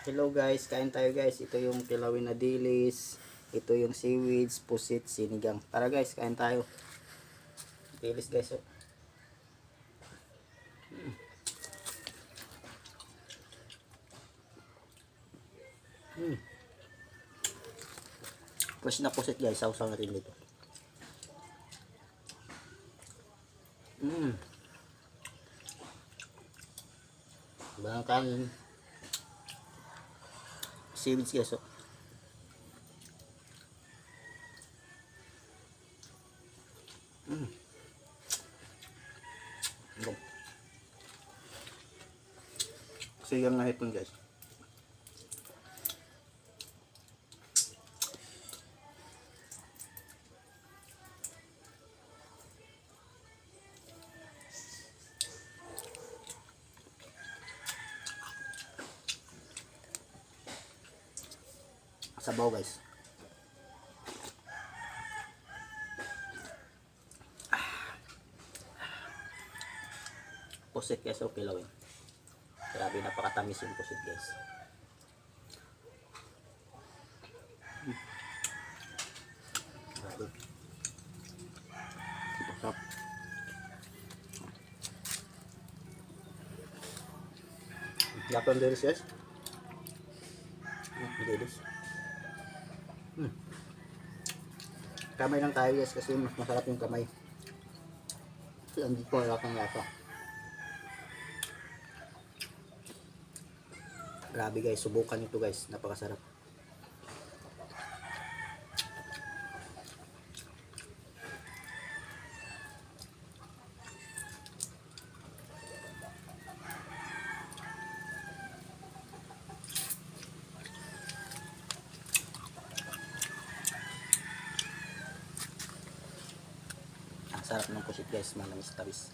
Hello guys, kain tayo guys. Ito yung kilawin na dilis. Ito yung seaweeds, pusit, sinigang. Tara guys, kain tayo. Dilis guys. Oh. Fresh na pusit guys, sausaw natin dito. Bang kanin. Seaweeds guys. Oh. Sigang na hipon guys. Sabaw guys. Pusit guys, okay lawin. Grabe, napakatamis yung pusit guys. Grabe. Sarap. Lapang dilis guys. Dilis. Kamay lang tayo guys kasi mas masarap yung kamay. Kasi andito ko wala kang lasa. Grabe guys, subukan nito guys, napakasarap. Ang sarap ng pusit guys, manamis tabis.